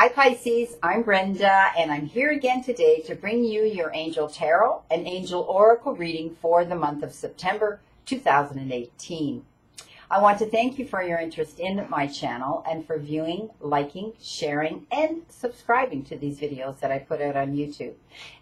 Hi Pisces, I'm Brenda and I'm here again today to bring you your Angel Tarot and Angel Oracle reading for the month of September 2018. I want to thank you for your interest in my channel and for viewing, liking, sharing, and subscribing to these videos that I put out on YouTube.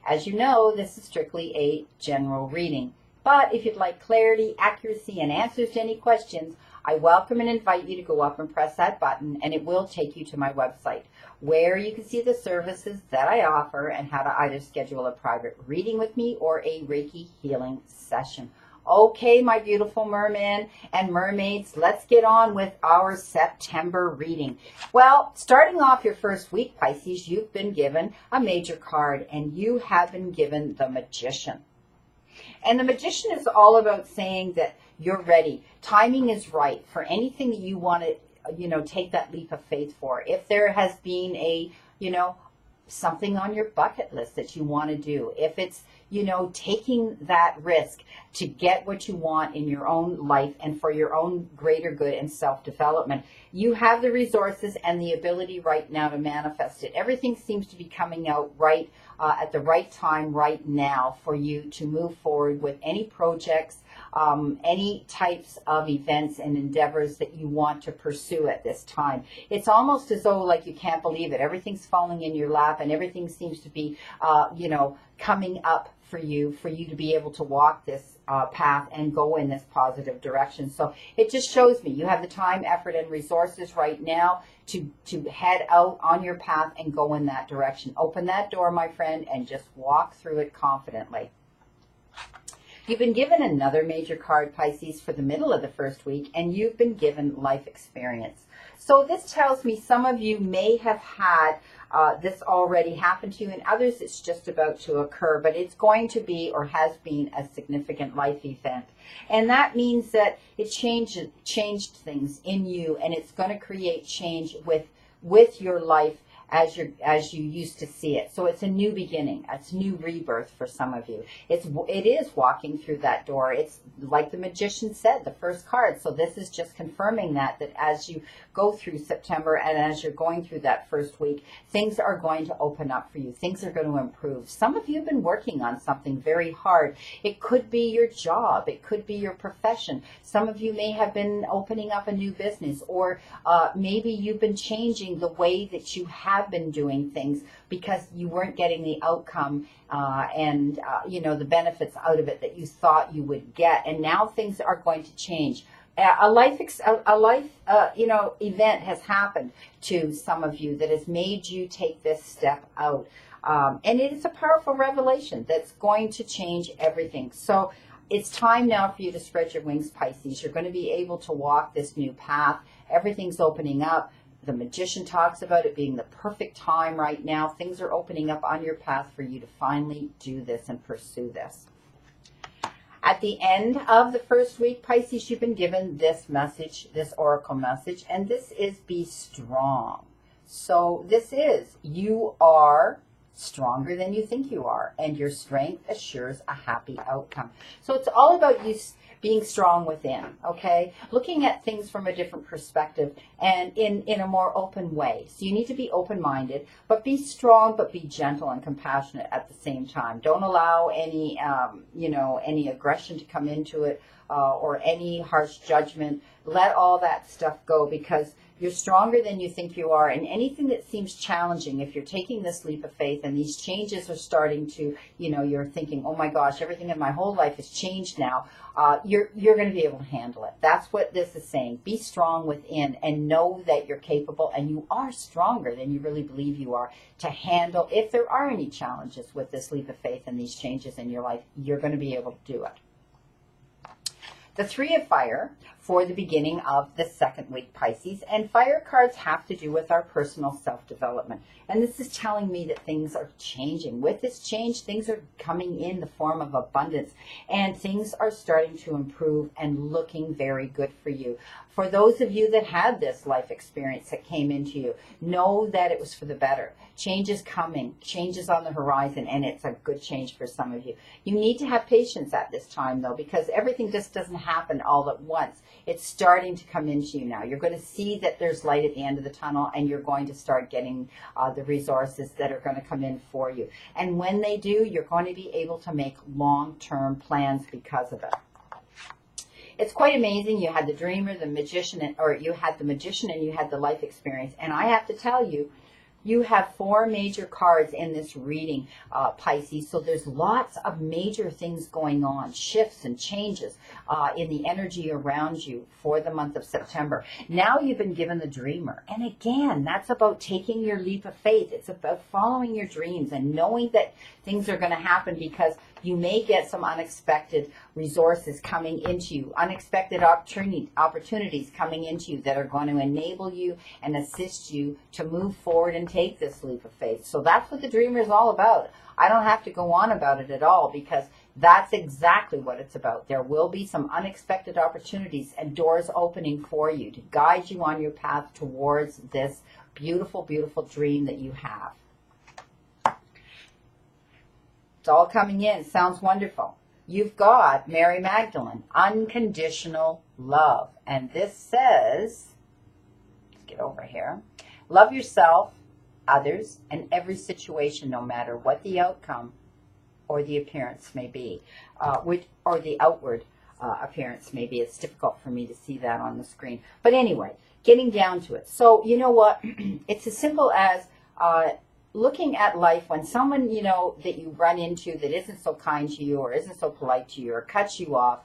As you know, this is strictly a general reading, but if you'd like clarity, accuracy, and answers to any questions, I welcome and invite you to go up and press that button and it will take you to my website where you can see the services that I offer and how to either schedule a private reading with me or a Reiki healing session. Okay, my beautiful mermen and mermaids, let's get on with our September reading. Well, starting off your first week, Pisces, you've been given a major card and you have been given the Magician. And the Magician is all about saying that you're ready. Timing is right for anything that you want to, take that leap of faith for. If there has been a, something on your bucket list that you want to do, if it's, taking that risk to get what you want in your own life and for your own greater good and self-development, you have the resources and the ability right now to manifest it. Everything seems to be coming out right at the right time right now for you to move forward with any projects, any types of events and endeavors that you want to pursue at this time. It's almost as though like you can't believe it. Everything's falling in your lap and everything seems to be, coming up for you to be able to walk this path and go in this positive direction. So it just shows me you have the time, effort, and resources right now to head out on your path and go in that direction. Open that door, my friend, and just walk through it confidently. You've been given another major card, Pisces, for the middle of the first week, and you've been given life experience. So this tells me some of you may have had this already happen to you, and others it's just about to occur, but it's going to be or has been a significant life event. And that means that it changed things in you, and it's going to create change with your life as you used to see it. So it's a new beginning. It's a new rebirth for some of you. It is walking through that door. It's like the Magician said, the first card. So this is just confirming that as you go through September and as you're going through that first week, things are going to open up for you. Things are going to improve. Some of you have been working on something very hard. It could be your job. It could be your profession. Some of you may have been opening up a new business, or maybe you've been changing the way that you have been doing things because you weren't getting the outcome and the benefits out of it that you thought you would get, and now things are going to change. A life event has happened to some of you that has made you take this step out, and it is a powerful revelation that's going to change everything. So it's time now for you to spread your wings, Pisces. You're going to be able to walk this new path. Everything's opening up. The Magician talks about it being the perfect time right now. Things are opening up on your path for you to finally do this and pursue this. At the end of the first week, Pisces, you've been given this message, this oracle message, and this is be strong. So this is, you are stronger than you think you are, and your strength assures a happy outcome. So it's all about you being strong within, okay? Looking at things from a different perspective and in a more open way. So you need to be open-minded, but be strong, but be gentle and compassionate at the same time. Don't allow any, any aggression to come into it or any harsh judgment. Let all that stuff go because you're stronger than you think you are, and anything that seems challenging, if you're taking this leap of faith and these changes are starting to, you're thinking, oh my gosh, everything in my whole life has changed now, you're going to be able to handle it. That's what this is saying. Be strong within and know that you're capable, and you are stronger than you really believe you are to handle, if there are any challenges with this leap of faith and these changes in your life, you're going to be able to do it. The Three of Fire for the beginning of the second week, Pisces. And fire cards have to do with our personal self-development. And this is telling me that things are changing. With this change, things are coming in the form of abundance. And things are starting to improve and looking very good for you. For those of you that had this life experience that came into you, know that it was for the better. Change is coming. Change is on the horizon, and it's a good change for some of you. You need to have patience at this time, though, because everything just doesn't happen all at once. It's starting to come into you now. You're going to see that there's light at the end of the tunnel, and you're going to start getting the resources that are going to come in for you. And when they do, you're going to be able to make long-term plans because of it. It's quite amazing. You had the dreamer, the magician, or you had the magician and you had the life experience. And I have to tell you, you have 4 major cards in this reading, Pisces. So there's lots of major things going on, shifts and changes in the energy around you for the month of September. Now you've been given the dreamer. And again, that's about taking your leap of faith. It's about following your dreams and knowing that things are going to happen, because you may get some unexpected resources coming into you, unexpected opportunities coming into you that are going to enable you and assist you to move forward and take this leap of faith. So that's what the dreamer is all about. I don't have to go on about it at all, because that's exactly what it's about. There will be some unexpected opportunities and doors opening for you to guide you on your path towards this beautiful, beautiful dream that you have. It's all coming in. Sounds wonderful. You've got Mary Magdalene, unconditional love. And this says, let's get over here, love yourself, others, and every situation, no matter what the outcome or the appearance may be, or the outward appearance may be. It's difficult for me to see that on the screen. But anyway, getting down to it. So, you know what? It's as simple as looking at life when someone, you know, that you run into that isn't so kind to you or isn't so polite to you or cuts you off,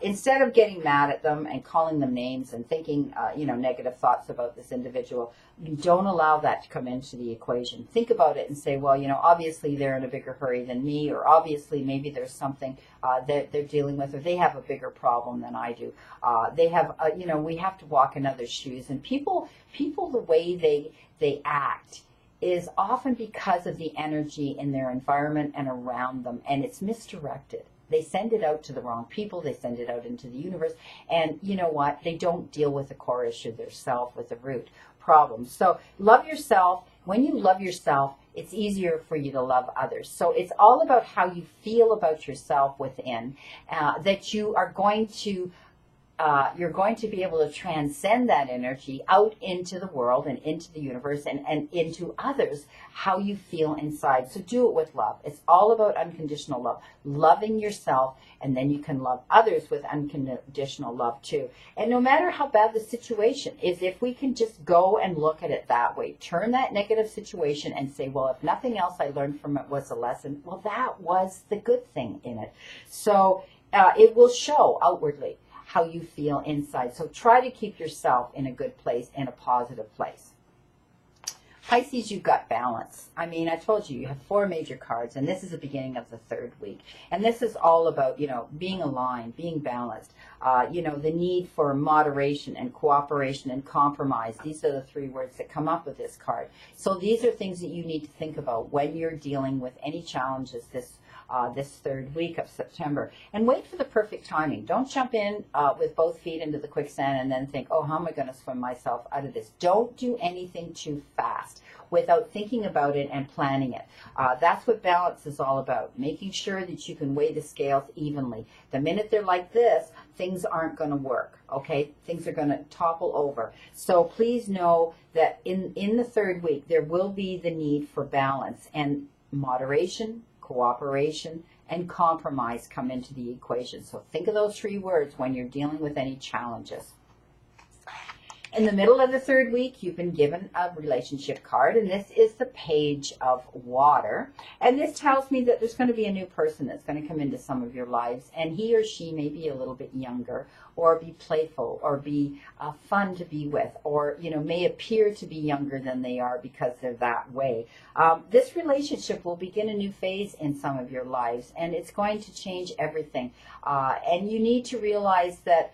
instead of getting mad at them and calling them names and thinking, you know, negative thoughts about this individual, don't allow that to come into the equation. Think about it and say, well, you know, obviously they're in a bigger hurry than me, or obviously maybe there's something that they're dealing with, or they have a bigger problem than I do. They have, you know, we have to walk in others' shoes. And people, the way they act is often because of the energy in their environment and around them, and it's misdirected. They send it out to the wrong people. They send it out into the universe, and you know what? They don't deal with the core issue themselves, with the root problem. So love yourself. When you love yourself, it's easier for you to love others. So it's all about how you feel about yourself within, that you are going to you're going to be able to transcend that energy out into the world and into the universe and into others, how you feel inside. So do it with love. It's all about unconditional love, loving yourself, and then you can love others with unconditional love too. And no matter how bad the situation is, if we can just go and look at it that way, turn that negative situation and say, well, if nothing else I learned from it was a lesson, well, that was the good thing in it. So it will show outwardly how you feel inside. So try to keep yourself in a good place, in a positive place. Pisces, you've got balance. I mean, I told you, you have 4 major cards, and this is the beginning of the 3rd week. And this is all about, you know, being aligned, being balanced, you know, the need for moderation and cooperation and compromise. These are the 3 words that come up with this card. So these are things that you need to think about when you're dealing with any challenges this 3rd week of September. And wait for the perfect timing. Don't jump in with both feet into the quicksand and then think, oh, how am I going to swim myself out of this? Don't do anything too fast without thinking about it and planning it. That's what balance is all about, making sure that you can weigh the scales evenly. The minute they're like this, things aren't going to work, okay? Things are going to topple over. So please know that in the 3rd week, there will be the need for balance, and moderation, cooperation, and compromise come into the equation. So think of those 3 words when you're dealing with any challenges. In the middle of the 3rd week, you've been given a relationship card, and this is the Page of Water. And this tells me that there's going to be a new person that's going to come into some of your lives, and he or she may be a little bit younger, or be playful, or be fun to be with, or, you know, may appear to be younger than they are because they're that way. This relationship will begin a new phase in some of your lives, and it's going to change everything. And you need to realize that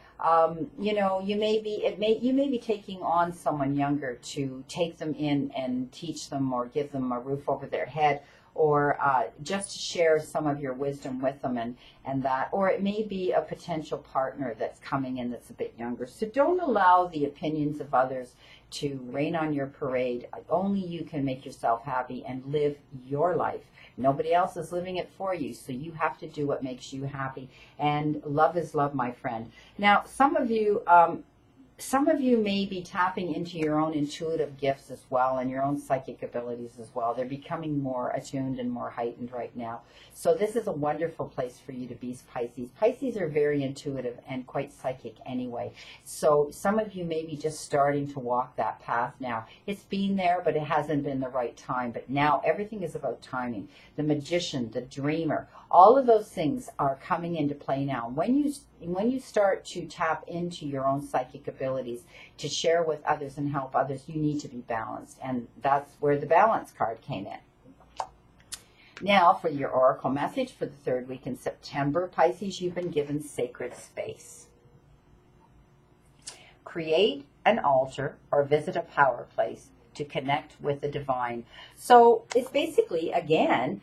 you know, you may be taking on someone younger to take them in and teach them or give them a roof over their head, or just to share some of your wisdom with them, and that, or it may be a potential partner that's coming in that's a bit younger. So don't allow the opinions of others to rain on your parade. Only you can make yourself happy and live your life. Nobody else is living it for you, so you have to do what makes you happy. And love is love, my friend. Now, some of you may be tapping into your own intuitive gifts as well, and your own psychic abilities as well. They're becoming more attuned and more heightened right now. So this is a wonderful place for you to be, Pisces. Pisces are very intuitive and quite psychic anyway. So some of you may be just starting to walk that path now. It's been there, but it hasn't been the right time. But now everything is about timing. The magician, the dreamer, all of those things are coming into play now. When you start to tap into your own psychic abilities to share with others and help others, you need to be balanced. And that's where the balance card came in. Now for your oracle message for the third week in September, Pisces, you've been given sacred space. Create an altar or visit a power place to connect with the divine. So it's basically, again,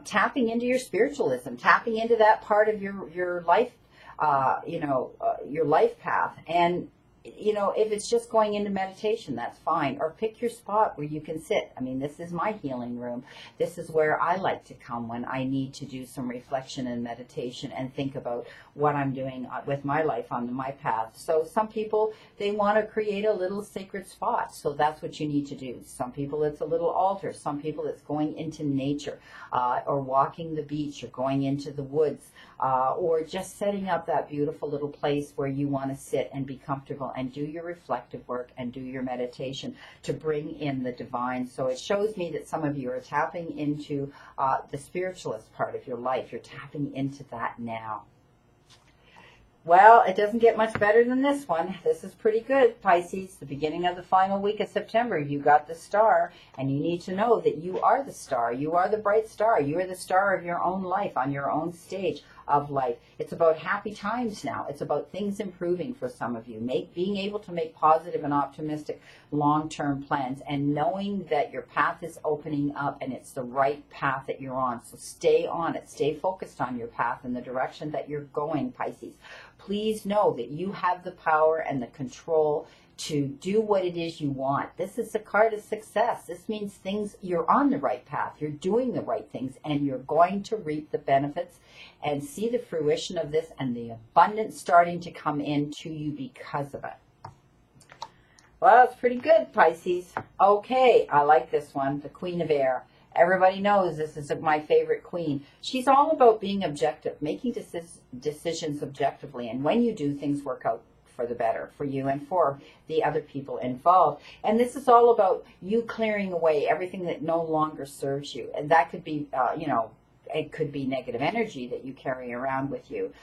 tapping into your spiritualism, tapping into that part of your life, your life path. And, if it's just going into meditation, that's fine. Or pick your spot where you can sit. I mean, this is my healing room. This is where I like to come when I need to do some reflection and meditation and think about what I'm doing with my life on my path. So some people, they want to create a little sacred spot. So that's what you need to do. Some people, it's a little altar. Some people, it's going into nature, or walking the beach, or going into the woods, or just setting up that beautiful little place where you want to sit and be comfortable and do your reflective work and do your meditation to bring in the divine. So it shows me that some of you are tapping into the spiritualist part of your life. You're tapping into that now. Well, it doesn't get much better than this one. This is pretty good, Pisces. The beginning of the final week of September, you got the star, and you need to know that you are the star. You are the bright star. You are the star of your own life, on your own stage of life. It's about happy times now. It's about things improving for some of you. Being able to make positive and optimistic long-term plans, and knowing that your path is opening up and it's the right path that you're on. So stay on it. Stay focused on your path and the direction that you're going, Pisces. Please know that you have the power and the control to do what it is you want. This is a card of success. This means you're on the right path. You're doing the right things, and you're going to reap the benefits and see the fruition of this and the abundance starting to come into you because of it. Well, it's pretty good, Pisces. Okay, I like this one, the Queen of Air. Everybody knows this is my favorite queen. She's all about being objective, making decisions objectively. And when you do, things work out for the better for you and for the other people involved. And this is all about you clearing away everything that no longer serves you. And that could be, it could be negative energy that you carry around with you,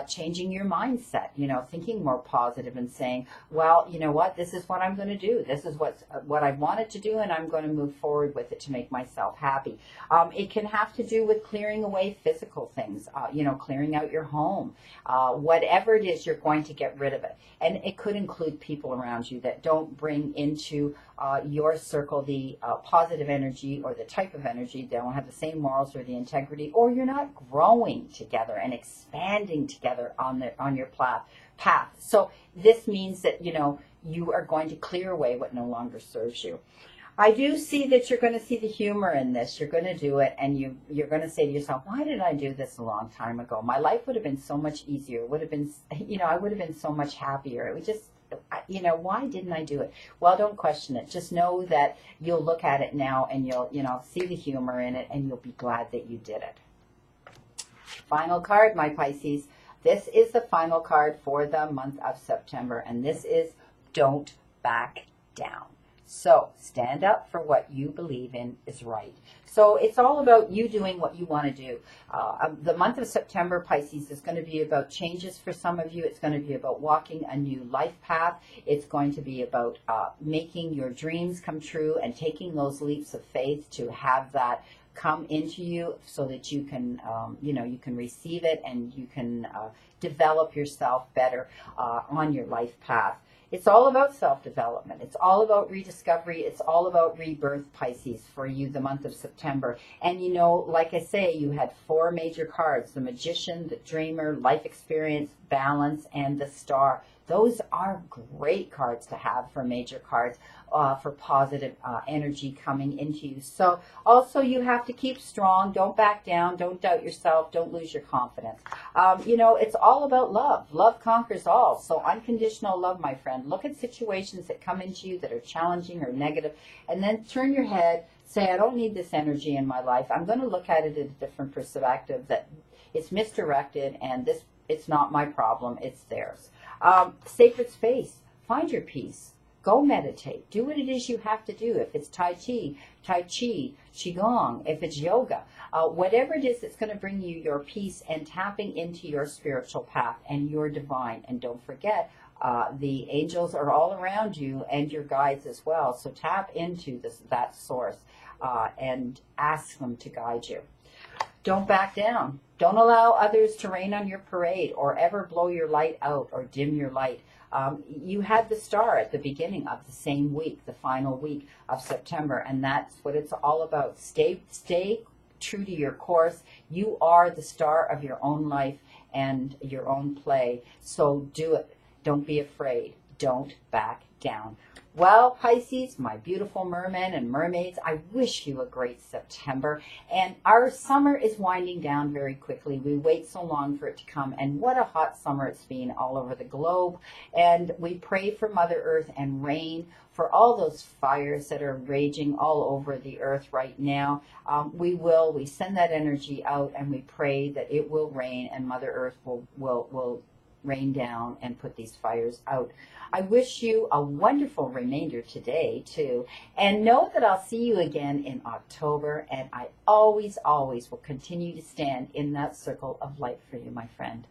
changing your mindset, thinking more positive and saying, well, you know what, this is what I'm going to do. This is what I wanted to do, and I'm going to move forward with it to make myself happy. It can have to do with clearing away physical things, clearing out your home, whatever it is, you're going to get rid of it. And it could include people around you that don't bring into your circle the positive energy or the type of energy. They don't have the same morals or the integrity, or you're not growing together and expanding together on your path. So this means that you are going to clear away what no longer serves you. I do see that you're going to see the humor in this. You're going to do it, and you're going to say to yourself, why did I do this a long time ago? My life would have been so much easier. It would have been, I would have been so much happier. It would just, why didn't I do it? Well, don't question it. Just know that you'll look at it now and you'll, see the humor in it, and you'll be glad that you did it. Final card, my Pisces. This is the final card for the month of September, and this is Don't Back Down. So stand up for what you believe in is right. So it's all about you doing what you want to do. The month of September, Pisces, is going to be about changes for some of you. It's going to be about walking a new life path. It's going to be about making your dreams come true and taking those leaps of faith to have that come into you so that you can, you can receive it and you can develop yourself better on your life path. It's all about self-development. It's all about rediscovery. It's all about rebirth, Pisces, for you the month of September. And you know, like I say, you had 4 major cards: the Magician, the Dreamer, Life Experience, Balance, and the Star. Those are great cards to have for major cards, for positive energy coming into you. So also you have to keep strong. Don't back down. Don't doubt yourself. Don't lose your confidence. You know, it's all about love. Love conquers all. So unconditional love, my friend. Look at situations that come into you that are challenging or negative, and then turn your head. Say, I don't need this energy in my life. I'm going to look at it in a different perspective, that it's misdirected and it's not my problem. It's theirs. Sacred space. Find your peace. Go meditate. Do what it is you have to do. If it's Tai Chi, Qigong, if it's yoga, whatever it is that's going to bring you your peace and tapping into your spiritual path and your divine. And don't forget, the angels are all around you and your guides as well. So tap into that source and ask them to guide you. Don't back down. Don't allow others to rain on your parade or ever blow your light out or dim your light. You had the Star at the beginning of the same week, the final week of September, and that's what it's all about. Stay true to your course. You are the star of your own life and your own play. So do it. Don't be afraid. Don't back down. Well, Pisces, my beautiful mermen and mermaids, I wish you a great September. And our summer is winding down very quickly. We wait so long for it to come. And what a hot summer it's been all over the globe. And we pray for Mother Earth and rain, for all those fires that are raging all over the earth right now. We send that energy out and we pray that it will rain and Mother Earth will rain down and put these fires out. I wish you a wonderful remainder today, too. And know that I'll see you again in October. And I always, always will continue to stand in that circle of light for you, my friend.